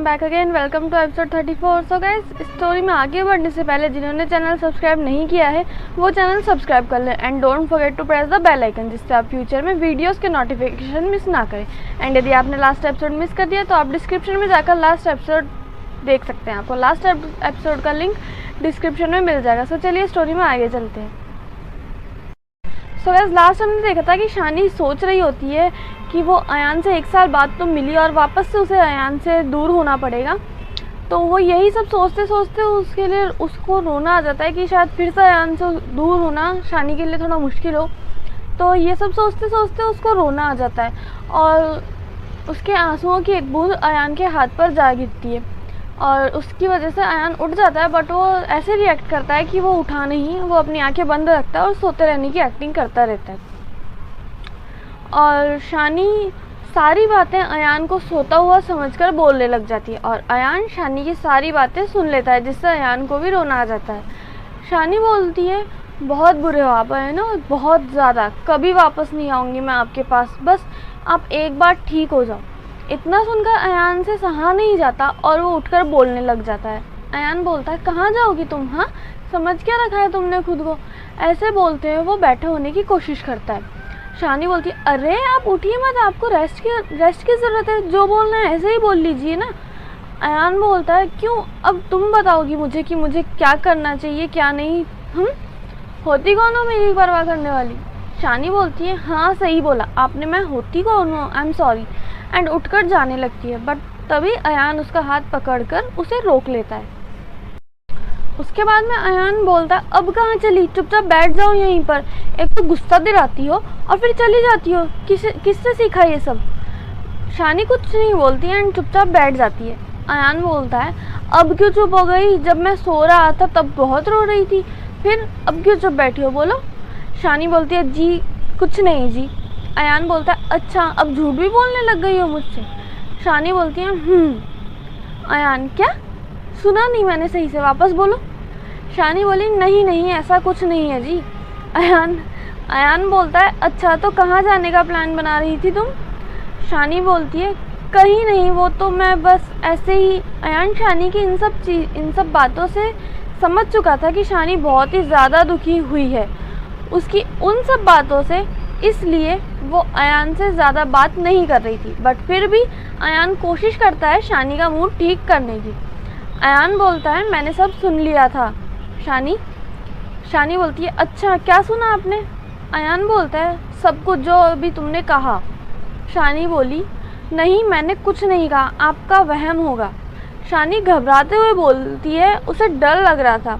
Back again, welcome to episode 34। So guys, story में आगे बढ़ने से पहले जिन्होंने चैनल सब्सक्राइब नहीं किया है वो चैनल सब्सक्राइब कर लें and don't forget to press the bell icon, जिससे आप फ्यूचर में वीडियोस के नोटिफिकेशन मिस ना करें। एंड यदि आपने लास्ट एपिसोड मिस कर दिया तो आप डिस्क्रिप्शन में जाकर लास्ट एपिसोड देख सकते हैं। आपको लास्ट एपिसोड का लिंक डिस्क्रिप्शन में मिल जाएगा। सो चलिए स्टोरी में आगे चलते हैं। सो गाइस, लास्ट हमने देखा था कि शानी सोच रही होती है कि वो अयान से 1 साल बाद तो मिली और वापस से उसे अयान से दूर होना पड़ेगा। तो वो यही सब सोचते सोचते उसके लिए उसको रोना आ जाता है कि शायद फिर से अयान से दूर होना शानी के लिए थोड़ा मुश्किल हो। तो ये सब सोचते सोचते उसको रोना आ जाता है और उसके आंसुओं की एक बूंद अयान के हाथ पर जा गिरती है और उसकी वजह से अयान उठ जाता है। बट वो ऐसे रिएक्ट करता है कि वो उठा नहीं, वो अपनी आंखें बंद रखता है और सोते रहने की एक्टिंग करता रहता है। और शानी सारी बातें अयान को सोता हुआ समझकर बोलने लग जाती है और अयान शानी की सारी बातें सुन लेता है, जिससे अयान को भी रोना आ जाता है। शानी बोलती है, बहुत बुरे हो आप, है ना, बहुत ज़्यादा, कभी वापस नहीं आऊँगी मैं आपके पास, बस आप एक बार ठीक हो जाओ। इतना सुनकर अयान से सहा नहीं जाता और वो उठकर बोलने लग जाता है। अयान बोलता है, कहाँ जाओगी तुम, हाँ, समझ क्या रखा है तुमने खुद को। ऐसे बोलते हुए वो बैठे होने की कोशिश करता है। शानी बोलती है, अरे आप उठिए मत, आपको रेस्ट की ज़रूरत है, जो बोलना है ऐसे ही बोल लीजिए ना। अयान बोलता है, क्यों, अब तुम बताओगी मुझे कि मुझे क्या करना चाहिए क्या नहीं। होती कौन हो मेरी परवाह करने वाली। शानी बोलती है, हाँ सही बोला आपने, मैं होती कौन हूँ, आई एम सॉरी, एंड उठकर जाने लगती है। बट तभी अयान उसका हाथ पकड़कर उसे रोक लेता है। उसके बाद में अयान बोलता है, अब कहाँ चली, चुपचाप बैठ जाओ यहीं पर, एक तो गुस्सा दिलाती हो और फिर चली जाती हो, किससे सीखा ये सब। शानी कुछ नहीं बोलती है एंड चुपचाप बैठ जाती है। अयान बोलता है, अब क्यों चुप हो गई, जब मैं सो रहा था तब बहुत रो रही थी, फिर अब क्यों चुप बैठी हो, बोलो। शानी बोलती है, जी कुछ नहीं जी। अयान बोलता है, अच्छा अब झूठ भी बोलने लग गई हो मुझसे। शानी बोलती है, अयान क्या, सुना नहीं मैंने सही से, वापस बोलो। शानी बोली, नहीं ऐसा कुछ नहीं है जी। अयान बोलता है, अच्छा तो कहाँ जाने का प्लान बना रही थी तुम। शानी बोलती है, कहीं नहीं, वो तो मैं बस ऐसे ही। अयान शानी की इन सब बातों से समझ चुका था कि शानी बहुत ही ज़्यादा दुखी हुई है उसकी उन सब बातों से, इसलिए वो अयान से ज़्यादा बात नहीं कर रही थी। बट फिर भी अयान कोशिश करता है शानी का मूड ठीक करने की। अयान बोलता है, मैंने सब सुन लिया था। शानी बोलती है, अच्छा क्या सुना आपने। अयान बोलता है, सब कुछ जो अभी तुमने कहा। शानी बोली, नहीं मैंने कुछ नहीं कहा, आपका वहम होगा। शानी घबराते हुए बोलती है, उसे डर लग रहा था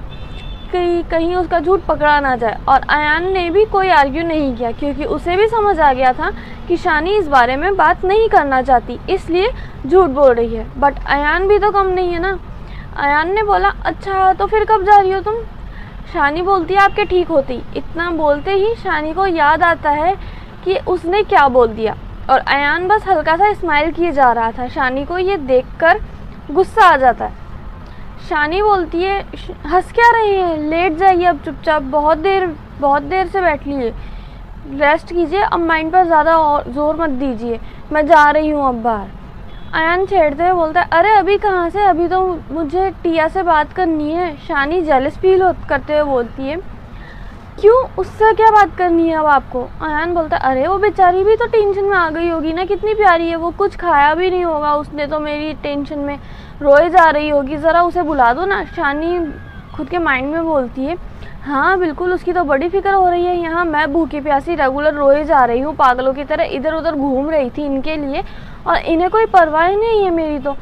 कि कहीं उसका झूठ पकड़ा ना जाए। और अयान ने भी कोई आर्ग्यू नहीं किया क्योंकि उसे भी समझ आ गया था कि शानी इस बारे में बात नहीं करना चाहती, इसलिए झूठ बोल रही है। बट अयान भी तो कम नहीं है ना। अयान ने बोला, अच्छा तो फिर कब जा रही हो तुम। शानी बोलती है, आपके ठीक होती। इतना बोलते ही शानी को याद आता है कि उसने क्या बोल दिया और अयान बस हल्का सा स्माइल किए जा रहा था। शानी को ये देखकर गुस्सा आ जाता है। शानी बोलती है, हंस क्या रहे हैं, लेट जाइए अब चुपचाप, बहुत देर से बैठ लिए, रेस्ट कीजिए, अब माइंड पर ज़्यादा जोर मत दीजिए, मैं जा रही हूँ अब बाहर। अयान छेड़ते हुए बोलता है, अरे अभी कहाँ से, अभी तो मुझे टिया से बात करनी है। शानी जेलस फील करते हुए बोलती है, क्यों, उससे क्या बात करनी है अब आपको। अयान बोलता है, अरे वो बेचारी भी तो टेंशन में आ गई होगी ना, कितनी प्यारी है वो, कुछ खाया भी नहीं होगा उसने तो मेरी टेंशन में रोए जा रही होगी, ज़रा उसे बुला दो ना। शानी खुद के माइंड में बोलती है, हाँ बिल्कुल, उसकी तो बड़ी फिक्र हो रही है, यहाँ मैं भूखी प्यासी रेगुलर रोए जा रही हूँ, पागलों की तरह इधर उधर घूम रही थी इनके लिए और इन्हें कोई परवाह नहीं है मेरी तो।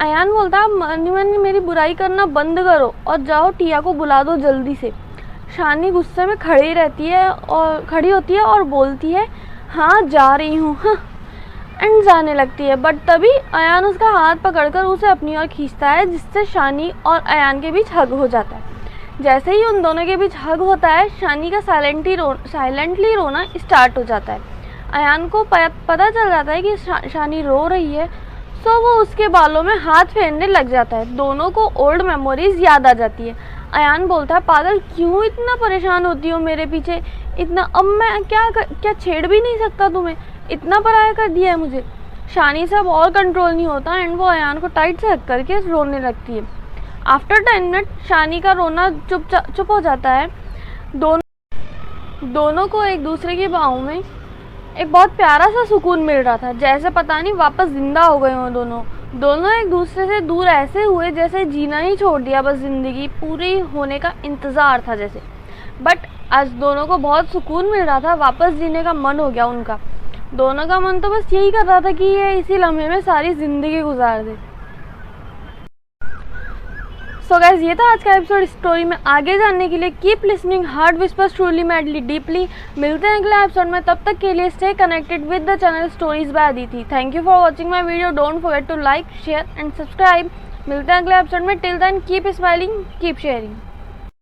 अयान बोलता है, मन मेरी बुराई करना बंद करो और जाओ टिया को बुला दो जल्दी से। शानी गुस्से में खड़ी होती है और बोलती है, हाँ जा रही हूँ, एंड जाने लगती है। बट तभी अयान उसका हाथ पकड़कर उसे अपनी ओर खींचता है, जिससे शानी और अयान के बीच हग हो जाता है। जैसे ही उन दोनों के बीच हग होता है, शानी का साइलेंटली रोना स्टार्ट हो जाता है। अयान को पता चल जाता है कि शानी रो रही है, तो वो उसके बालों में हाथ फेरने लग जाता है। दोनों को ओल्ड मेमोरीज याद आ जाती है। अयान बोलता है, पागल क्यों इतना परेशान होती हो मेरे पीछे, इतना, अब मैं क्या छेड़ भी नहीं सकता तुम्हें, इतना पराया कर दिया है मुझे। शानी से अब और कंट्रोल नहीं होता एंड वो अयान को टाइट से हक करके रोने लगती है। आफ्टर 10 मिनट शानी का रोना चुप हो जाता है। दोनों को एक दूसरे की बाहों में एक बहुत प्यारा सा सुकून मिल रहा था, जैसे पता नहीं वापस जिंदा हो गए हों। दोनों एक दूसरे से दूर ऐसे हुए जैसे जीना ही छोड़ दिया, बस ज़िंदगी पूरी होने का इंतज़ार था जैसे। बट आज दोनों को बहुत सुकून मिल रहा था, वापस जीने का मन हो गया उनका। दोनों का मन तो बस यही कर रहा था कि ये इसी लम्हे में सारी ज़िंदगी गुजार दे। सो गाइस, ये था आज का एपिसोड। स्टोरी में आगे जानने के लिए keep listening heart whispers truly madly deeply. मिलते हैं अगले एपिसोड में, तब तक के लिए stay connected with the channel stories by Aditi. Thank you for watching my video. Don't forget to like, share and subscribe. मिलते हैं अगले एपिसोड में। Till then keep smiling, keep sharing.